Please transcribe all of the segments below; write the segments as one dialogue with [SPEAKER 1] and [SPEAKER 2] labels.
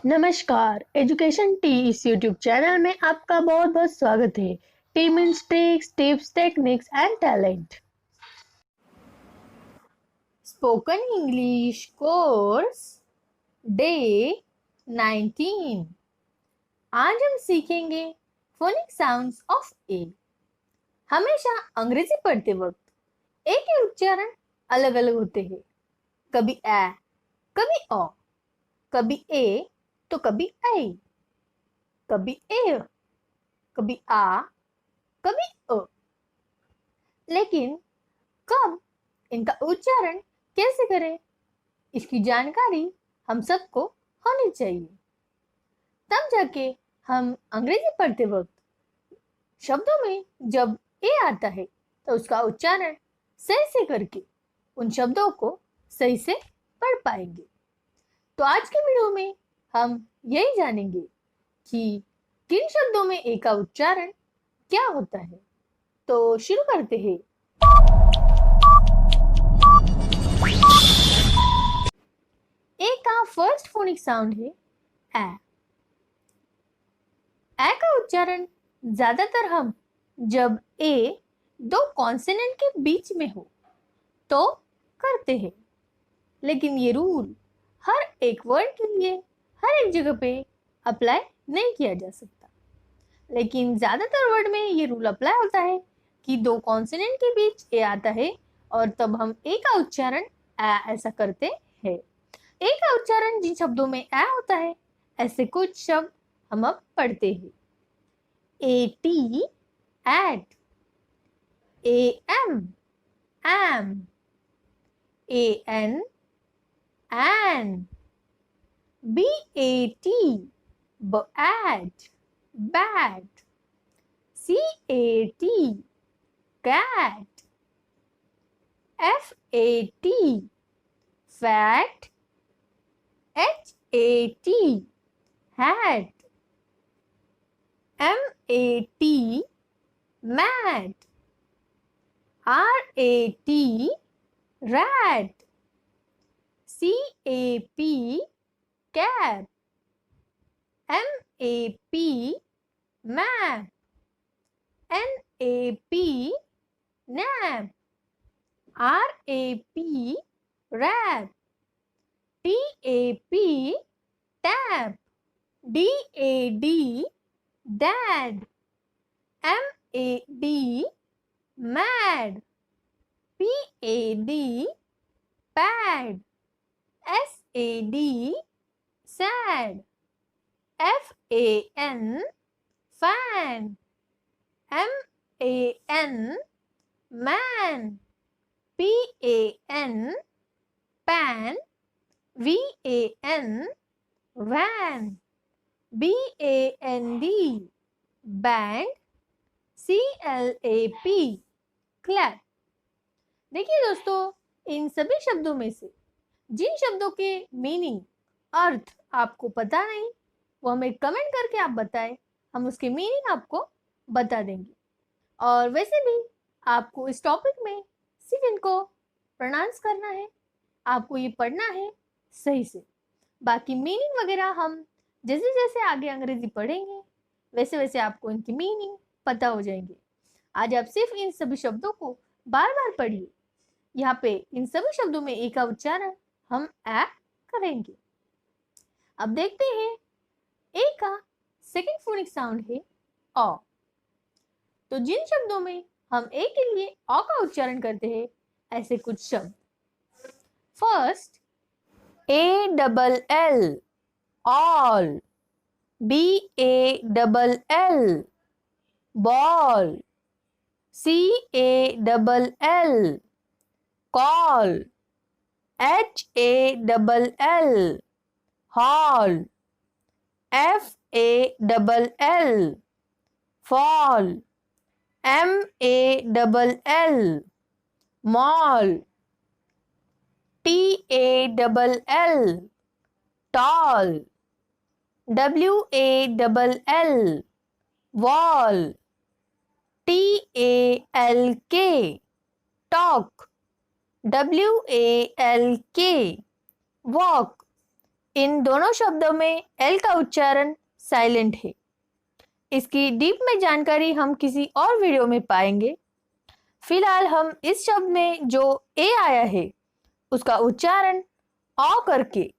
[SPEAKER 1] नमस्कार, education T इस YouTube channel में आपका बहुत बहुत स्वागत है। T means tricks, tips, techniques and talent. Spoken English course day 19। आज हम सीखेंगे फोनिक साउंड्स ऑफ ए। हमेशा अंग्रेजी पढ़ते वक्त ए के उच्चारण अलग अलग होते हैं। कभी ए, कभी ओ, कभी ए तो कभी आई, कभी ए, कभी आ, कभी अ। लेकिन कब इनका उच्चारण कैसे करें, इसकी जानकारी हम सबको होनी चाहिए। तब जाके हम अंग्रेजी पढ़ते वक्त शब्दों में जब ए आता है तो उसका उच्चारण सही से करके उन शब्दों को सही से पढ़ पाएंगे। तो आज के वीडियो में हम यही जानेंगे कि किन शब्दों में ए का उच्चारण क्या होता है। तो शुरू करते हैं। ए का फर्स्ट फोनिक साउंड है ए। ए का उच्चारण ज्यादातर हम जब ए दो कॉन्सोनेंट के बीच में हो तो करते हैं, लेकिन ये रूल हर एक वर्ड के लिए हर एक जगह पे अप्लाई नहीं किया जा सकता। लेकिन ज्यादातर वर्ड में ये रूल अप्लाई होता है कि दो कॉन्सोनेंट के बीच ए आता है और तब हम ए का उच्चारण ए ऐसा करते हैं। ए का उच्चारण जिन शब्दों में ए होता है ऐसे कुछ शब्द हम अब पढ़ते हैं। A T at, am am, an an, BAT bat, bat, CAT cat, FAT fat, HAT hat, MAT mat, RAT rat, CAP cap, MAP map, NAP nap, RAP rap, TAP tap, DAD dad, MAD mad, PAD pad, SAD sad, FAN fan, MAN man, PAN pan, VAN van, BAND band, CLAP clap। देखिए दोस्तों, इन सभी शब्दों में से जिन शब्दों के meaning अर्थ आपको पता नहीं वो हमें कमेंट करके आप बताएं, हम उसके मीनिंग आपको बता देंगे। और वैसे भी आपको इस टॉपिक में सिर्फ इनको प्रोनाउंस करना है, आपको ये पढ़ना है सही से। बाकी मीनिंग वगैरह हम जैसे जैसे आगे अंग्रेजी पढ़ेंगे वैसे वैसे आपको इनकी मीनिंग पता हो जाएंगे। आज आप सिर्फ इन सभी शब्दों को बार बार पढ़िए। यहाँ पे इन सभी शब्दों में ए का उच्चारण हम ए करेंगे। अब देखते हैं ए का सेकंड फोनिक साउंड है ओ। तो जिन शब्दों में हम ए के लिए ओ का उच्चारण करते हैं ऐसे कुछ शब्द। First ALL all, BALL ball, CALL call, HALL hall, FALL fall, MALL mall, TALL tall, WALL wall, TALK talk, WALK walk, इन दोनों शब्दों में एल का उच्चारण साइलेंट है। इसकी डीप में जानकारी हम किसी और वीडियो में पाएंगे। फिलहाल हम इस शब्द में जो ए आया है उसका उच्चारण औ करके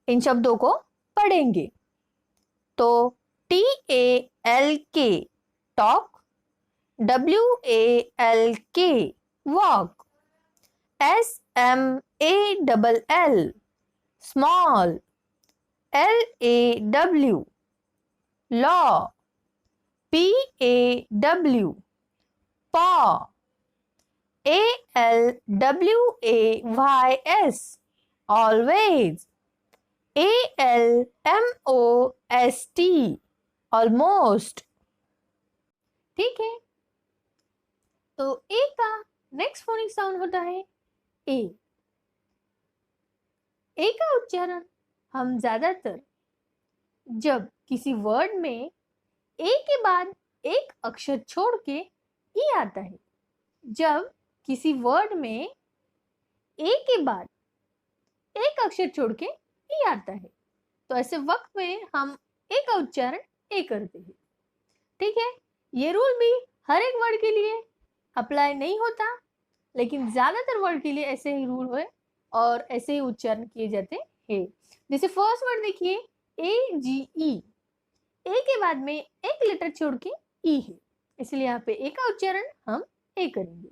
[SPEAKER 1] इन शब्दों को पढ़ेंगे। तो TALK talk, WALK walk, SMALL small, LAW law, PAW paw, ALWAYS always, ALMOST almost। ठीक है, तो ए का नेक्स्ट फोनिक साउंड होता है ए। ए का उच्चारण हम ज्यादातर जब किसी वर्ड में ए के बाद एक अक्षर छोड़ के ई आता है, जब किसी वर्ड में ए के बाद एक अक्षर छोड़ के ई आता है, तो ऐसे वक्त में हम ए का उच्चारण ए करते हैं। ठीक है, ये रूल भी हर एक वर्ड के लिए अप्लाई नहीं होता, लेकिन ज्यादातर वर्ड के लिए ऐसे ही रूल है और ऐसे ही उच्चारण किए जाते हैं। जैसे फर्स्ट वर्ड देखिए AGE, ए के बाद में एक लेटर छोड़ के ई है, इसलिए यहाँ पे ए का उच्चारण हम ए करेंगे।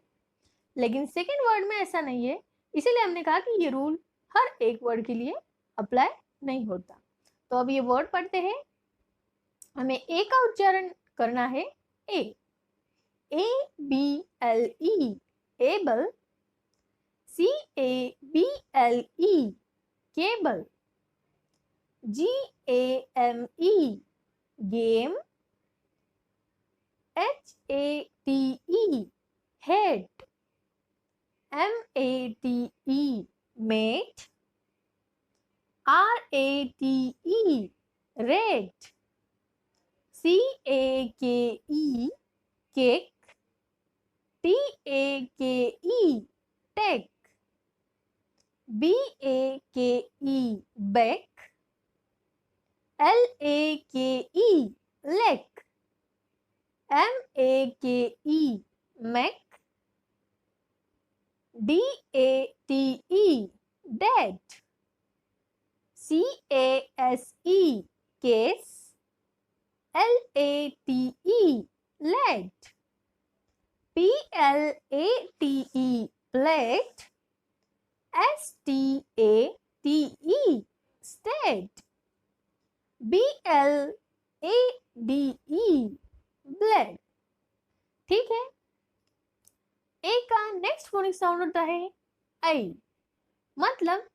[SPEAKER 1] लेकिन सेकेंड वर्ड में ऐसा नहीं है, इसीलिए हमने कहा कि ये रूल हर एक वर्ड के लिए अप्लाई नहीं होता। तो अब ये वर्ड पढ़ते हैं, हमें ए का उच्चारण करना है ए। ABLE able, CABLE cable, GAME game, HATE head, MATE mate, RATE rate, CAKE cake, TAKE take, BAKE back, LAKE lek, MAKE mac, DATE dat, CASE case, LATE let, PLATE plate, STATE state, BLADE blood. ठीक है, ए का next phonic sound होता है आई, मतलब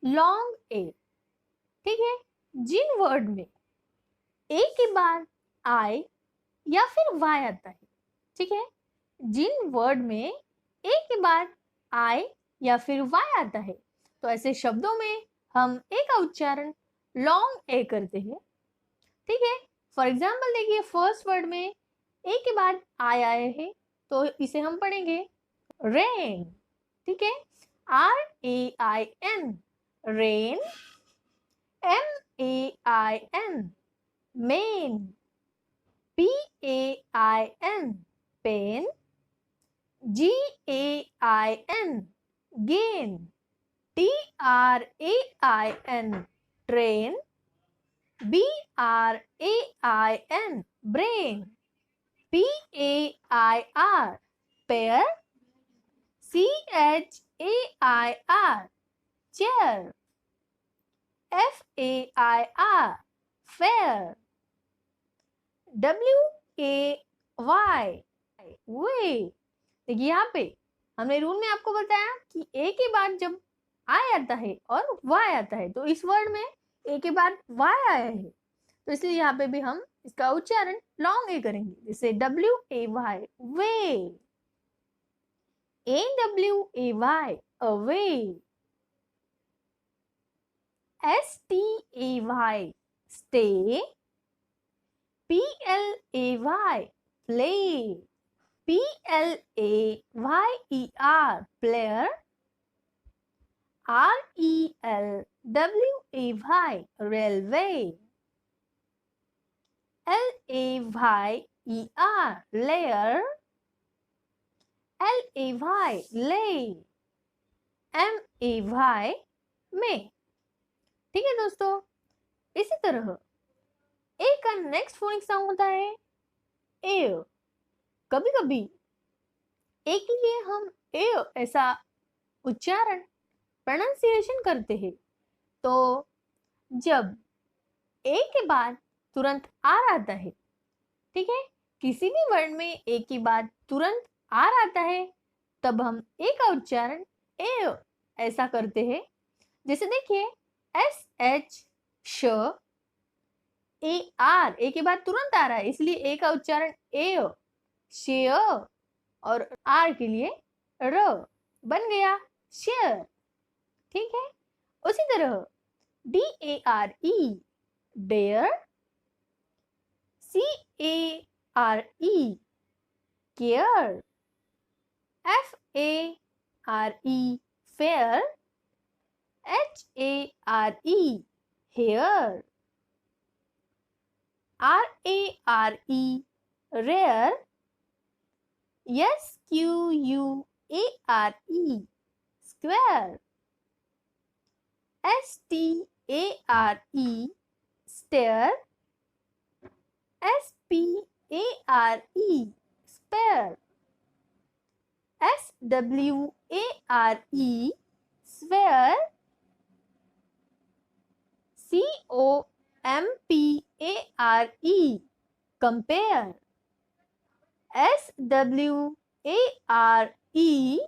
[SPEAKER 1] long ए। ठीक है, जिन word में ए के बाद आई या फिर वाई आता है, ठीक है, जिन वर्ड में ए के बाद आई या फिर वाई आता है, तो ऐसे शब्दों में हम ए का उच्चारण लॉन्ग ए करते हैं। ठीक है, फॉर एग्जाम्पल देखिए फर्स्ट वर्ड में ए के बाद आई आए हैं, तो इसे हम पढ़ेंगे रेन। ठीक है, RAIN rain, MAIN main, PAIN pain, GAIN gain, TRAIN train, BRAIN brain, PAIR pair, CHAIR chair, FAIR fair, WAY way। देखिए यहाँ पे हमने रूल में आपको बताया कि ए के बाद जब आई आता है और वाई आता है, तो इस वर्ड में ए के बाद वाई आया है, तो इसलिए यहाँ पे भी हम इसका उच्चारण लॉन्ग ए करेंगे, जैसे WAY वे, AWAY away, STAY stay, PLAY play, PLAYER player, REL W-A-Y, railway. L-A-Y-E-R, layer. L-A-Y, lay. M-A-Y, में. ठीक है दोस्तों, इसी तरह ए का नेक्स्ट फोनिक साउंड होता है ए. कभी कभी ए के लिए हम ए ऐसा उच्चारण प्रोनाउंसिएशन करते हैं, तो जब ए के बाद तुरंत आर आता है, ठीक है, किसी भी वर्ड में ए के बाद तुरंत आर आता है, तब हम ए का उच्चारण ए ऐसा करते हैं. जैसे देखिए एस एच श, ए आर, ए के बाद तुरंत आ रहा है इसलिए ए का उच्चारण ए, शेय, और आर के लिए र, बन गया शेयर. ठीक है, उसी तरह D A R E, dare. C A R E, care. F A R E, fare. H A R E, hare. R A R E, rare. S Q U A R E, square. S T A R E, stare. S P A R E, spare. S W A R E, swear. C O M P A R E, compare. S W A R E,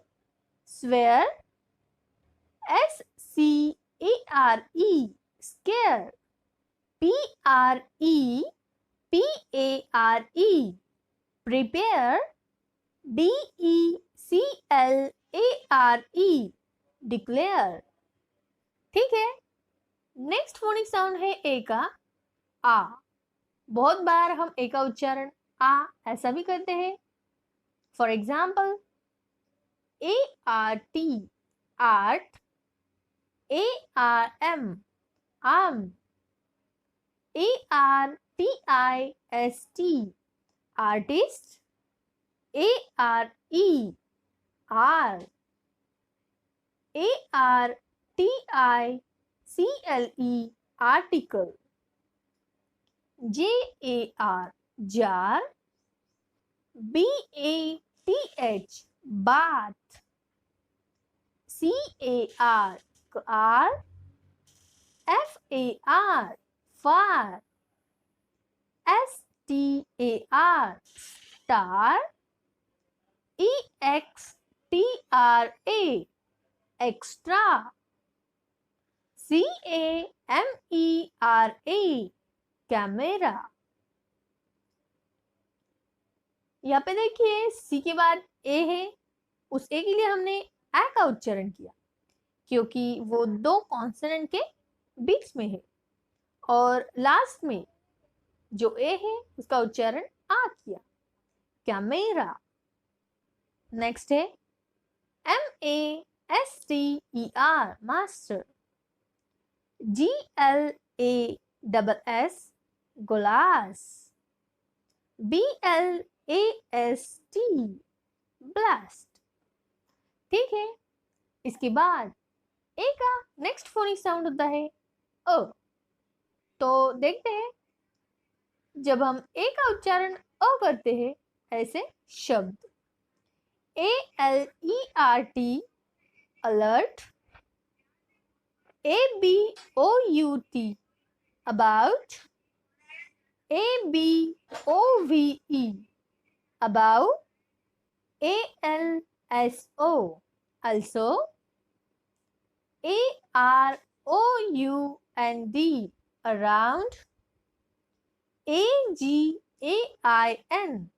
[SPEAKER 1] swear. S C A R E, scare. P R E P A R E, prepare. D E C L A R E, declare. ठीक है, next phonic sound है ए का आ. बहुत बार हम ए का उच्चारण आ ऐसा भी करते हैं. For example A R T, art. A R M, arm. A R T I S T, artist. A R E, are. A R T I CLE, article. JAR, jar. BATH, bath. CAR, car. FAR, far. STAR, star. EXTRA, extra. CAMERA, camera. यहाँ पे देखिए सी के बाद ए है, उस ए के लिए हमने ए का उच्चारण किया क्योंकि वो दो कॉन्सोनेंट के बीच में है, और लास्ट में जो ए है उसका उच्चारण आ किया, कैमेरा. नेक्स्ट है MASTER, master. GLASS, glass. BLAST, blast. ठीक है, इसके बाद ए का नेक्स्ट फोनिक साउंड होता है अ. तो देखते हैं, जब हम ए का उच्चारण अ करते हैं ऐसे शब्द ALERT, alert. ABOUT, about. ABOVE, about. ALSO, also. AROUND, around. AGAIN,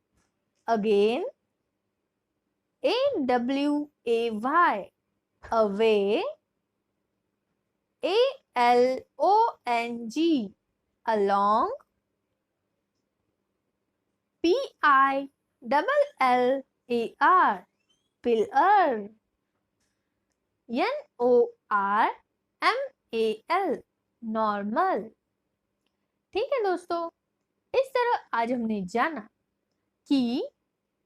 [SPEAKER 1] again. AWAY, away. ALONG, along. PILLAR, pillar. NORMAL, AL normal. ठीक है दोस्तों, इस तरह आज हमने जाना कि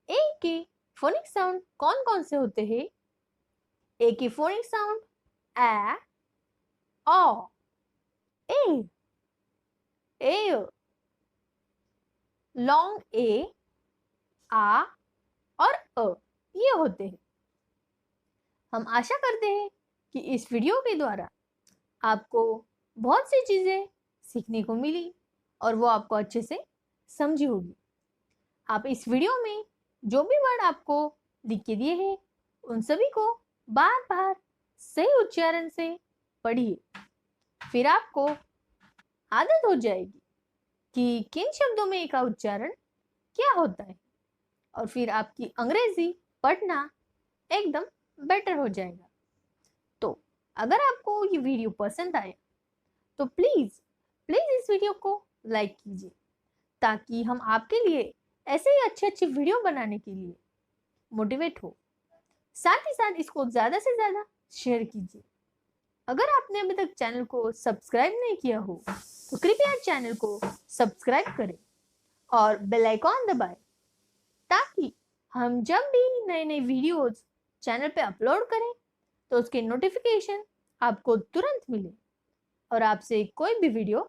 [SPEAKER 1] ए के फोनिक साउंड कौन कौन से होते हैं। ए के फोनिक साउंड ए, ओ, ए, ए, लॉन्ग ए, आ और अ, ये होते हैं। हम आशा करते हैं कि इस वीडियो के द्वारा आपको बहुत सी चीजें सीखने को मिली और वो आपको अच्छे से समझी होगी। आप इस वीडियो में जो भी वर्ड आपको लिख के दिए हैं उन सभी को बार बार सही उच्चारण से पढ़िए, फिर आपको आदत हो जाएगी कि किन शब्दों में का उच्चारण क्या होता है और फिर आपकी अंग्रेजी पढ़ना एकदम बेटर हो जाएगा। तो अगर आपको ये वीडियो पसंद आया तो प्लीज प्लीज इस वीडियो को लाइक कीजिए ताकि हम आपके लिए ऐसे ही अच्छे अच्छे वीडियो बनाने के लिए मोटिवेट हो। साथ ही साथ इसको ज्यादा से ज्यादा शेयर कीजिए। अगर आपने अभी तक चैनल को सब्सक्राइब नहीं किया हो तो कृपया चैनल को सब्सक्राइब करें और बेल आइकॉन दबाएं ताकि हम जब भी नए नए वीडियोस चैनल पे अपलोड करें तो उसके नोटिफिकेशन आपको तुरंत मिले और आपसे कोई भी वीडियो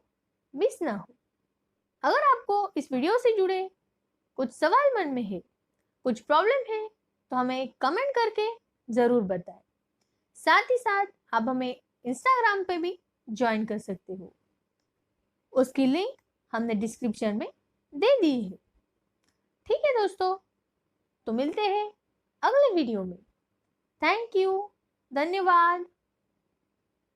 [SPEAKER 1] मिस ना हो। अगर आपको इस वीडियो से जुड़े कुछ सवाल मन में है, कुछ प्रॉब्लम है तो हमें कमेंट करके जरूर बताएं। साथ ही साथ आप हमें इंस्टाग्राम पे भी ज्वाइन कर सकते हो, उसकी लिंक हमने डिस्क्रिप्शन में दे दी है। ठीक है दोस्तों, तो मिलते हैं अगले वीडियो में। थैंक यू, धन्यवाद।